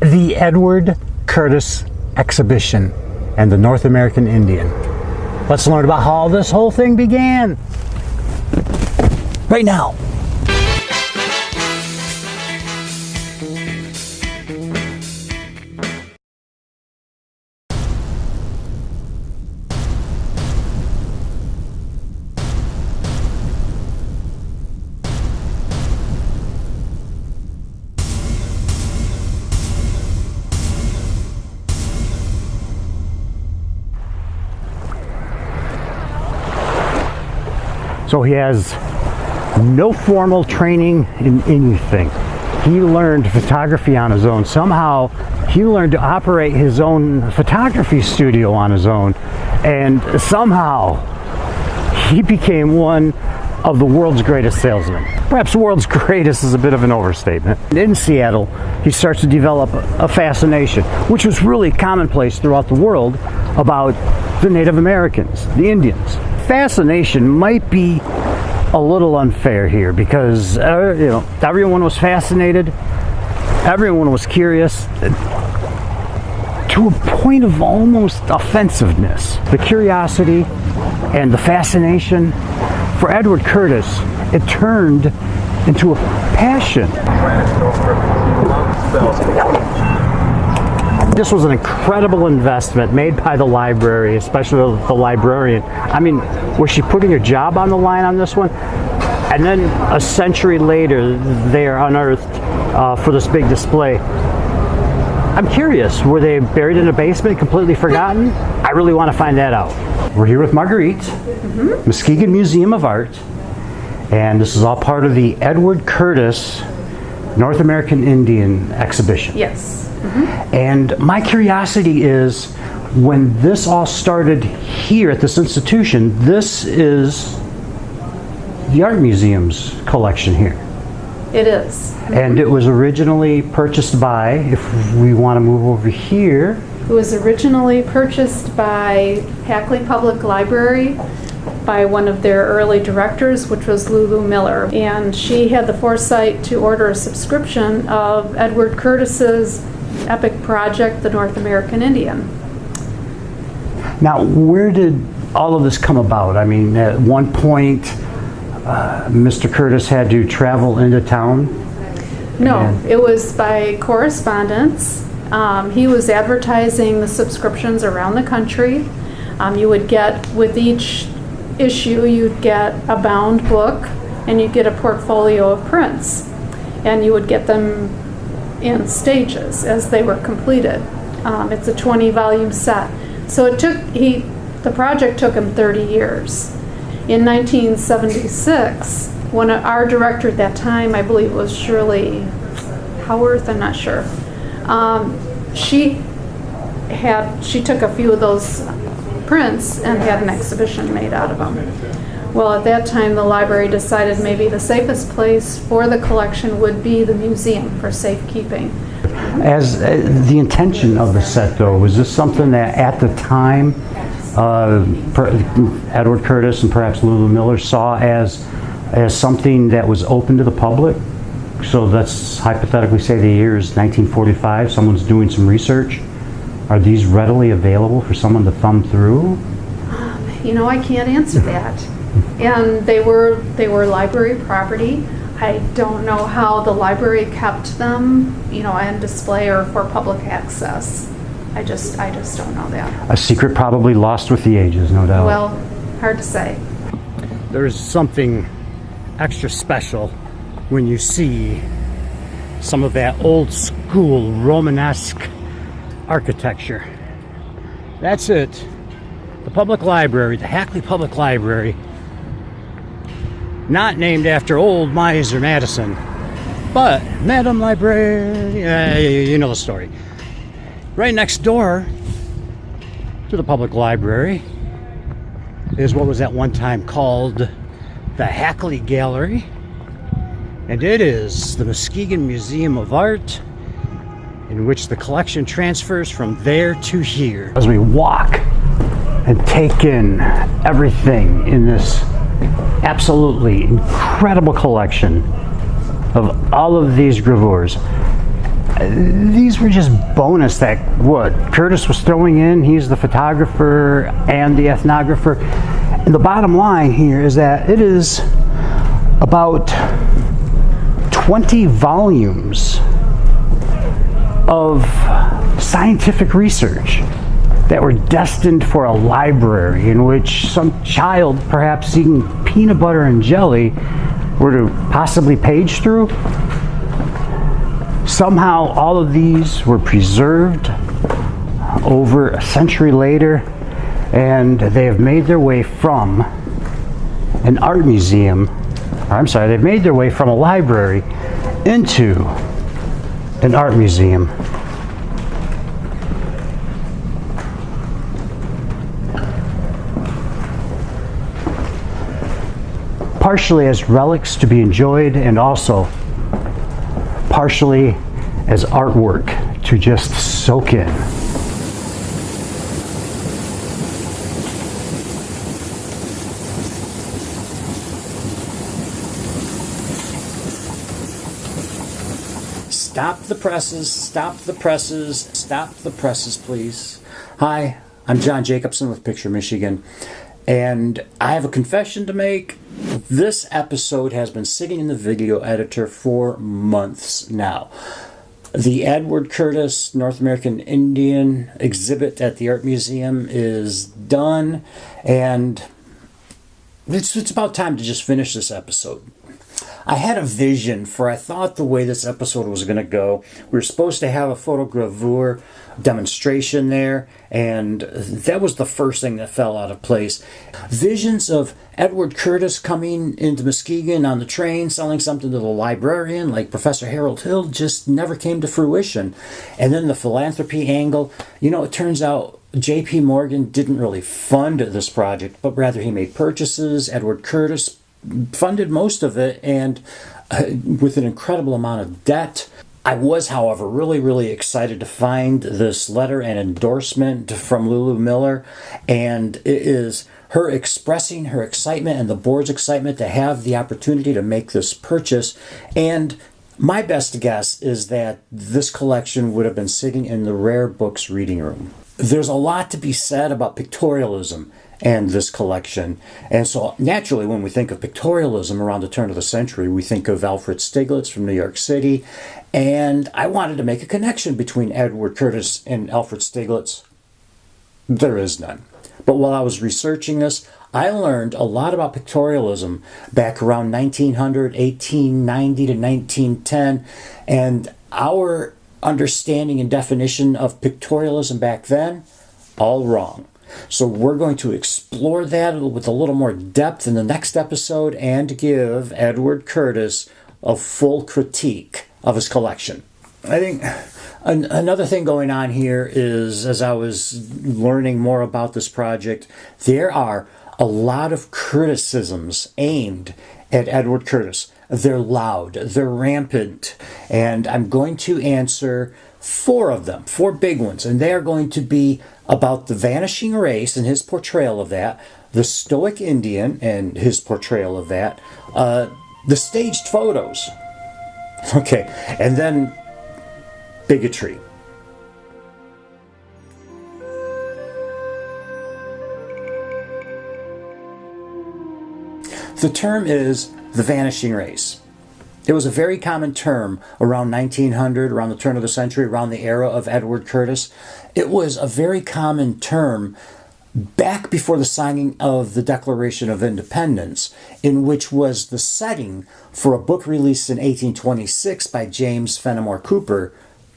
the Edward Curtis exhibition and the North American Indian. Let's learn about how this whole thing began right now. So he has no formal training in anything. He learned photography on his own. Somehow he learned to operate his own photography studio on his own. And somehow he became one of the world's greatest salesmen. Perhaps world's greatest is a bit of an overstatement. In Seattle, he starts to develop a fascination, which was really commonplace throughout the world, about the Native Americans, the Indians. Fascination might be a little unfair here because everyone was fascinated, everyone was curious, to a point of almost offensiveness. The curiosity and the fascination for Edward Curtis, it turned into a passion. This was an incredible investment made by the library, especially the librarian. I mean, was she putting her job on the line on this one? And then a century later, they are unearthed for this big display. I'm curious, were they buried in a basement, completely forgotten? I really want to find that out. We're here with Marguerite, Muskegon Museum of Art, and this is all part of the Edward Curtis North American Indian exhibition. Yes. And my curiosity is, when this all started here at this institution, this is the Art Museum's collection here. It is. And it was originally purchased by, if we want to move over here. It was originally purchased by Hackley Public Library by one of their early directors, which was Lulu Miller. And she had the foresight to order a subscription of Edward Curtis's epic project, the North American Indian. Now, where did all of this come about? I mean, at one point, Mr. Curtis had to travel into town? No, it was by correspondence. He was advertising the subscriptions around the country. You would get, with each issue, you'd get a bound book and you'd get a portfolio of prints. And you would get them in stages as they were completed. It's a 20-volume set. So the project took him 30 years. In 1976, when our director at that time, I believe it was Shirley Howarth, I'm not sure, she took a few of those prints and had an exhibition made out of them. Well, at that time, the library decided maybe the safest place for the collection would be the museum for safekeeping. As the intention of the set, though, was this something that at the time Edward Curtis and perhaps Lulu Miller saw as something that was open to the public? So let's hypothetically say the year is 1945, someone's doing some research. Are these readily available for someone to thumb through? I can't answer that. And they were library property. I don't know how the library kept them, on display or for public access. I just don't know that. A secret probably lost with the ages, no doubt. Well, hard to say. There's something extra special when you see some of that old school Romanesque architecture. That's it. The public library, the Hackley Public Library, not named after old Miser Madison, but Madam Library, you know the story. Right next door to the public library is what was at one time called the Hackley Gallery, and it is the Muskegon Museum of Art, in which the collection transfers from there to here. As we walk and take in everything in this absolutely incredible collection of all of these gravures, these were just bonus that what Curtis was throwing in. He's the photographer and the ethnographer. And the bottom line here is that it is about 20 volumes of scientific research that were destined for a library in which some child, perhaps eating peanut butter and jelly, were to possibly page through. Somehow all of these were preserved over a century later, and they have made their way from an art museum, they've made their way from a library into an art museum. Partially as relics to be enjoyed, and also partially as artwork to just soak in. Stop the presses, stop the presses, stop the presses, please. Hi, I'm John Jacobson with Picture Michigan, and I have a confession to make. This episode has been sitting in the video editor for months now. The Edward Curtis North American Indian exhibit at the Art Museum is done, and it's about time to just finish this episode. I had a vision for, I thought, the way this episode was going to go. We were supposed to have a photogravure demonstration there, and that was the first thing that fell out of place. Visions of Edward Curtis coming into Muskegon on the train, selling something to the librarian like Professor Harold Hill, just never came to fruition. And then the philanthropy angle, it turns out J.P. Morgan didn't really fund this project, but rather he made purchases. Edward Curtis funded most of it, and with an incredible amount of debt. I was, however, really excited to find this letter and endorsement from Lulu Miller, and it is her expressing her excitement and the board's excitement to have the opportunity to make this purchase. And my best guess is that this collection would have been sitting in the rare books reading room. There's a lot to be said about pictorialism and this collection. And so naturally, when we think of pictorialism around the turn of the century, we think of Alfred Stieglitz from New York City. And I wanted to make a connection between Edward Curtis and Alfred Stieglitz. There is none. But while I was researching this, I learned a lot about pictorialism back around 1900, 1890 to 1910. And our understanding and definition of pictorialism back then, all wrong. So we're going to explore that with a little more depth in the next episode and give Edward Curtis a full critique of his collection. I think another thing going on here is, as I was learning more about this project, there are a lot of criticisms aimed at Edward Curtis. They're loud, they're rampant, and I'm going to answer 4 of them, 4 big ones, and they are going to be about the Vanishing Race and his portrayal of that, the Stoic Indian and his portrayal of that, the staged photos, okay, and then bigotry. The term is the Vanishing Race. It was a very common term around 1900, around the turn of the century, around the era of Edward Curtis. It was a very common term back before the signing of the Declaration of Independence, in which was the setting for a book released in 1826 by James Fenimore Cooper.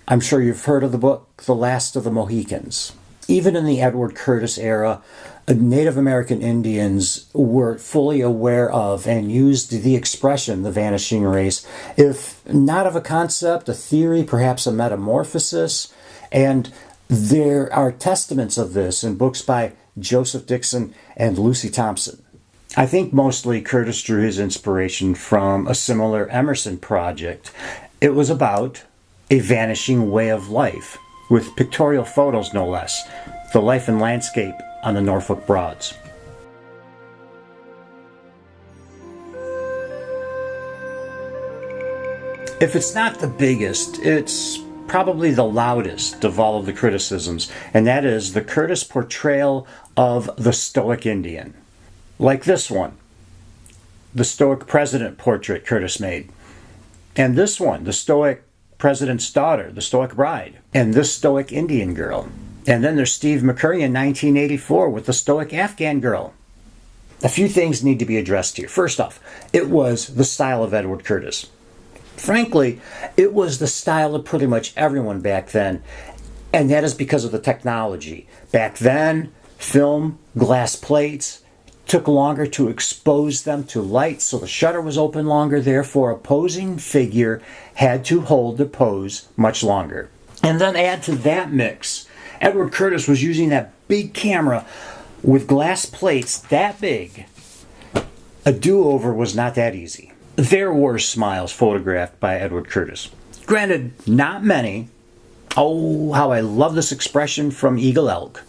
I'm sure you've heard of the book, The Last of the Mohicans. Even in the Edward Curtis era, Native American Indians were fully aware of and used the expression, the vanishing race, if not of a concept, a theory, perhaps a metamorphosis. And there are testaments of this in books by Joseph Dixon and Lucy Thompson. I think mostly Curtis drew his inspiration from a similar Emerson project. It was about a vanishing way of life, with pictorial photos no less, the life and landscape on the Norfolk Broads. If it's not the biggest, it's probably the loudest of all of the criticisms, and that is the Curtis portrayal of the Stoic Indian. Like this one, the Stoic President portrait Curtis made. And this one, the Stoic President's daughter, the Stoic Bride, and this Stoic Indian girl. And then there's Steve McCurry in 1984 with the Stoic Afghan girl. A few things need to be addressed here. First off, it was the style of Edward Curtis. Frankly, it was the style of pretty much everyone back then, and that is because of the technology. Back then, film, glass plates, took longer to expose them to light, so the shutter was open longer, therefore a posing figure had to hold the pose much longer. And then add to that mix, Edward Curtis was using that big camera with glass plates that big. A do-over was not that easy. There were smiles photographed by Edward Curtis. Granted, not many. Oh, how I love this expression from Eagle Elk.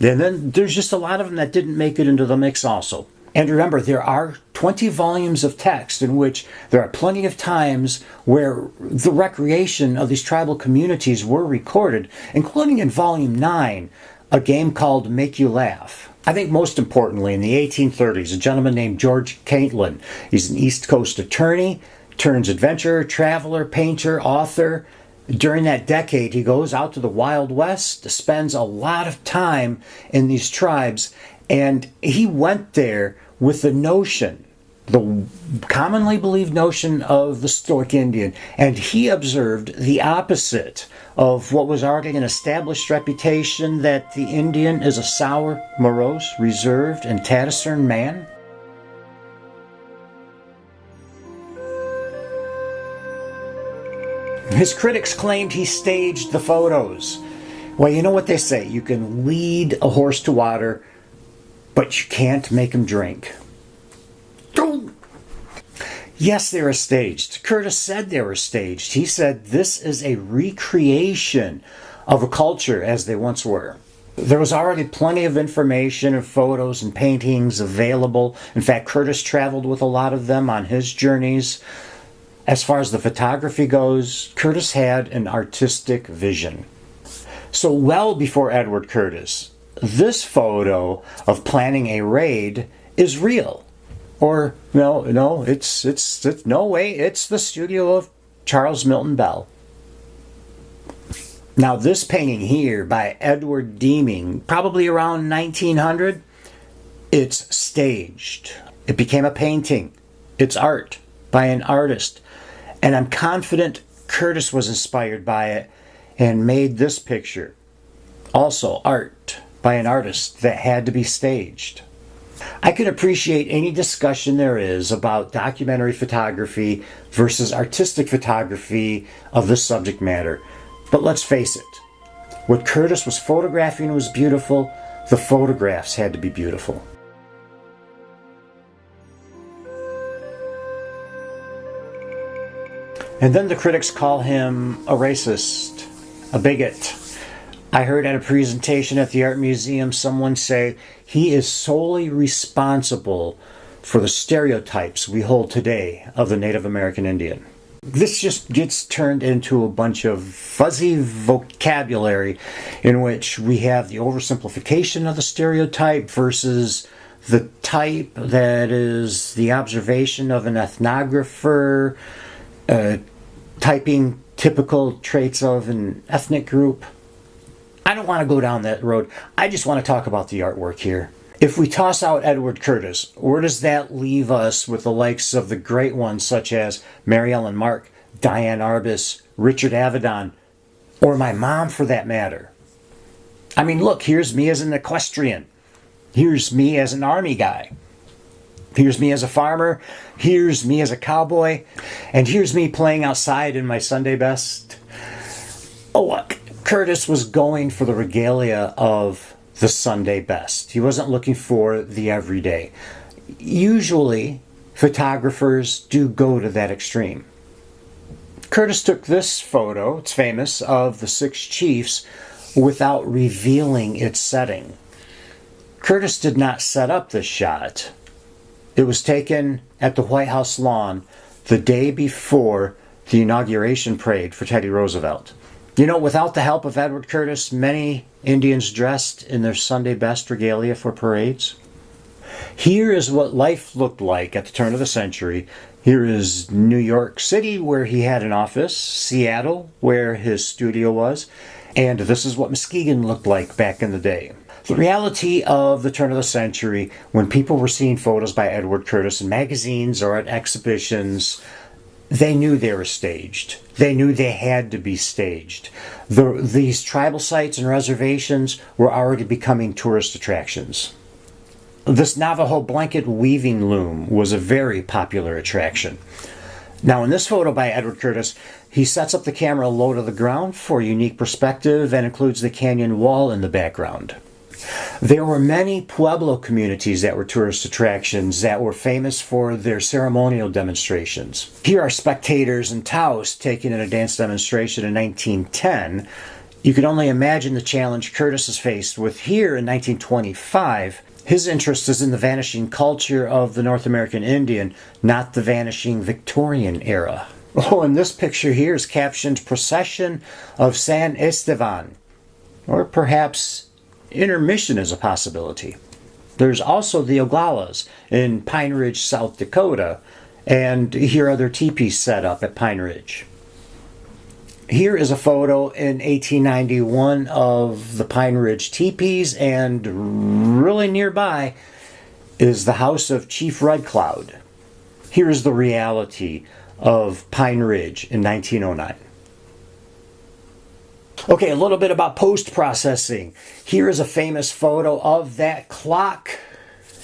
And then there's just a lot of them that didn't make it into the mix also. And remember, there are 20 volumes of text in which there are plenty of times where the recreation of these tribal communities were recorded, including in Volume 9, a game called Make You Laugh. I think most importantly, in the 1830s, a gentleman named George Catlin, he's an East Coast attorney, turns adventurer, traveler, painter, author. During that decade, he goes out to the Wild West, spends a lot of time in these tribes, and he went there with the notion, the commonly believed notion of the Stoic Indian, and he observed the opposite of what was already an established reputation that the Indian is a sour, morose, reserved, and taciturn man. His critics claimed he staged the photos. Well, you know what they say, you can lead a horse to water, but you can't make him drink. Yes, they were staged. Curtis said they were staged. He said this is a recreation of a culture as they once were. There was already plenty of information and photos and paintings available. In fact, Curtis traveled with a lot of them on his journeys. As far as the photography goes, Curtis had an artistic vision. So well before Edward Curtis, this photo of planning a raid is real. Or it's no way, it's the studio of Charles Milton Bell. Now this painting here by Edward Deeming, probably around 1900, it's staged. It became a painting. It's art by an artist. And I'm confident Curtis was inspired by it and made this picture. Also art by an artist that had to be staged. I can appreciate any discussion there is about documentary photography versus artistic photography of this subject matter. But let's face it, what Curtis was photographing was beautiful. The photographs had to be beautiful. And then the critics call him a racist, a bigot. I heard at a presentation at the Art Museum someone say he is solely responsible for the stereotypes we hold today of the Native American Indian. This just gets turned into a bunch of fuzzy vocabulary in which we have the oversimplification of the stereotype versus the type that is the observation of an ethnographer, typing typical traits of an ethnic group. I don't want to go down that road. I just want to talk about the artwork here. If we toss out Edward Curtis, where does that leave us with the likes of the great ones such as Mary Ellen Mark, Diane Arbus, Richard Avedon, or my mom for that matter? I mean, look, here's me as an equestrian. Here's me as an army guy. Here's me as a farmer. Here's me as a cowboy. And here's me playing outside in my Sunday best. Oh, look, Curtis was going for the regalia of the Sunday best. He wasn't looking for the everyday. Usually, photographers do go to that extreme. Curtis took this photo, it's famous, of the 6 chiefs without revealing its setting. Curtis did not set up this shot. It was taken at the White House lawn the day before the inauguration parade for Teddy Roosevelt. You know, without the help of Edward Curtis, many Indians dressed in their Sunday best regalia for parades. Here is what life looked like at the turn of the century. Here is New York City, where he had an office, Seattle, where his studio was, and this is what Muskegon looked like back in the day. The reality of the turn of the century, when people were seeing photos by Edward Curtis in magazines or at exhibitions, they knew they were staged. They knew they had to be staged. These tribal sites and reservations were already becoming tourist attractions. This Navajo blanket weaving loom was a very popular attraction. Now, in this photo by Edward Curtis, he sets up the camera low to the ground for a unique perspective and includes the canyon wall in the background. There were many Pueblo communities that were tourist attractions that were famous for their ceremonial demonstrations. Here are spectators in Taos taking in a dance demonstration in 1910. You can only imagine the challenge Curtis is faced with here in 1925. His interest is in the vanishing culture of the North American Indian, not the vanishing Victorian era. Oh, and this picture here is captioned Procession of San Esteban, or perhaps intermission is a possibility. There's also the Oglalas in Pine Ridge, South Dakota, and here are their teepees set up at Pine Ridge. Here is a photo in 1891 of the Pine Ridge teepees, and really nearby is the house of Chief Red Cloud. Here is the reality of Pine Ridge in 1909. Okay, a little bit about post-processing. Here is a famous photo of that clock,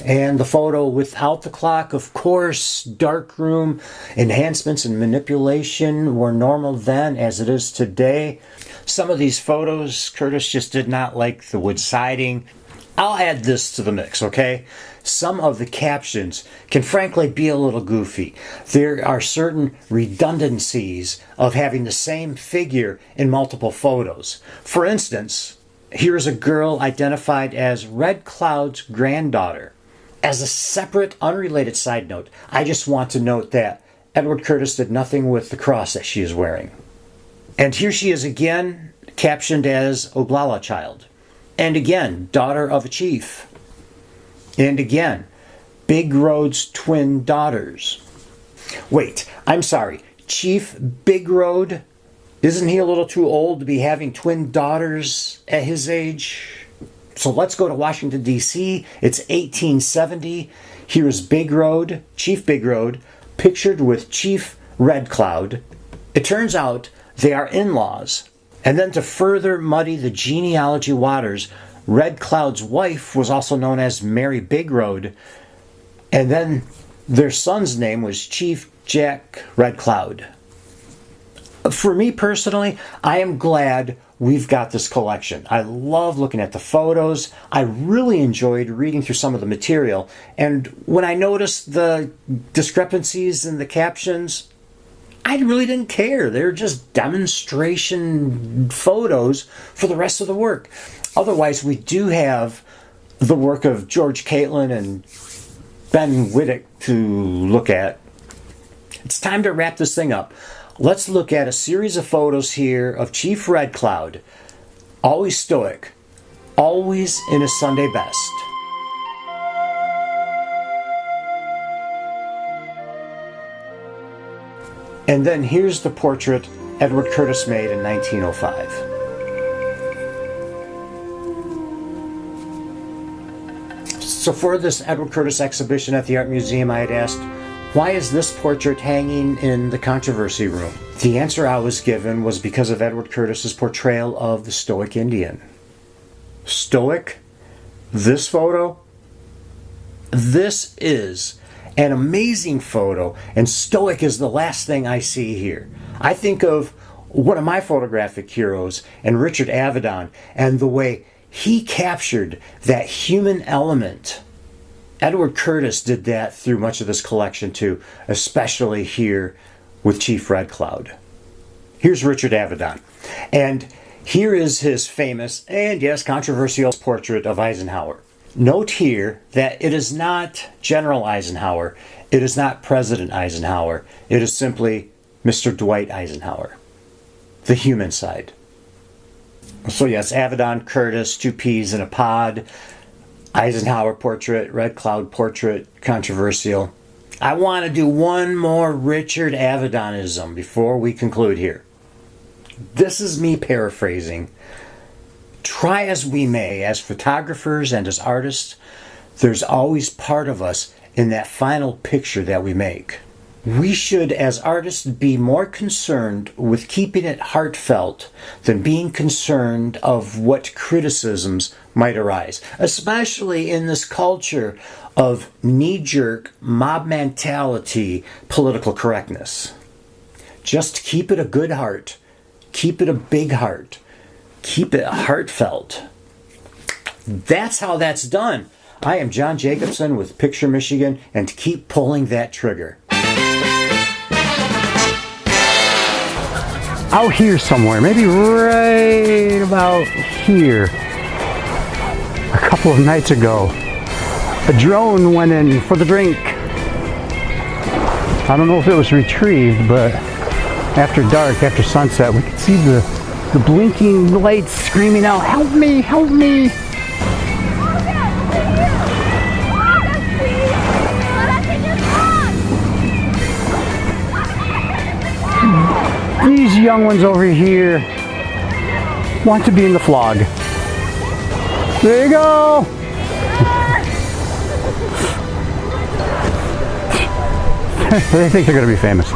and the photo without the clock. Of course, darkroom enhancements and manipulation were normal then as it is today. Some of these photos, Curtis just did not like the wood siding. I'll add this to the mix, okay? Some of the captions can frankly be a little goofy. There are certain redundancies of having the same figure in multiple photos. For instance, here's a girl identified as Red Cloud's granddaughter. As a separate, unrelated side note, I just want to note that Edward Curtis did nothing with the cross that she is wearing. And here she is again, captioned as Oglala child. And again, daughter of a chief. And again, Big Road's twin daughters. Wait, I'm sorry. Chief Big Road? Isn't he a little too old to be having twin daughters at his age? So let's go to Washington, D.C. It's 1870. Here is Big Road, Chief Big Road, pictured with Chief Red Cloud. It turns out they are in-laws. And then to further muddy the genealogy waters, Red Cloud's wife was also known as Mary Big Road. And then their son's name was Chief Jack Red Cloud. For me personally, I am glad we've got this collection. I love looking at the photos. I really enjoyed reading through some of the material. And when I noticed the discrepancies in the captions, I really didn't care. They're just demonstration photos for the rest of the work. Otherwise, we do have the work of George Catlin and Ben Wittick to look at. It's time to wrap this thing up. Let's look at a series of photos here of Chief Red Cloud, always stoic, always in his Sunday best. And then here's the portrait Edward Curtis made in 1905. So for this Edward Curtis exhibition at the Art Museum, I had asked, why is this portrait hanging in the controversy room? The answer I was given was because of Edward Curtis's portrayal of the Stoic Indian. Stoic? This photo? This is an amazing photo, and stoic is the last thing I see here. I think of one of my photographic heroes, and Richard Avedon, and the way he captured that human element. Edward Curtis did that through much of this collection too, especially here with Chief Red Cloud. Here's Richard Avedon, and here is his famous, and yes, controversial portrait of Eisenhower. Note here that it is not General Eisenhower, it is not President Eisenhower, it is simply Mr. Dwight Eisenhower, the human side. So yes, Avedon, Curtis, two peas in a pod, Eisenhower portrait, Red Cloud portrait, controversial. I want to do one more Richard Avedonism before we conclude here. This is me paraphrasing. Try as we may, as photographers and as artists, there's always part of us in that final picture that we make. We should, as artists, be more concerned with keeping it heartfelt than being concerned of what criticisms might arise, especially in this culture of knee-jerk, mob mentality, political correctness. Just keep it a good heart. Keep it a big heart. Keep it heartfelt. That's how that's done. I am John Jacobson with Picture Michigan, and keep pulling that trigger. Out here somewhere, maybe right about here. A couple of nights ago, a drone went in for the drink. I don't know if it was retrieved, but after dark, after sunset, we could see the blinking lights screaming out, "Help me, help me!" These young ones over here want to be in the vlog. There you go! They think they're going to be famous.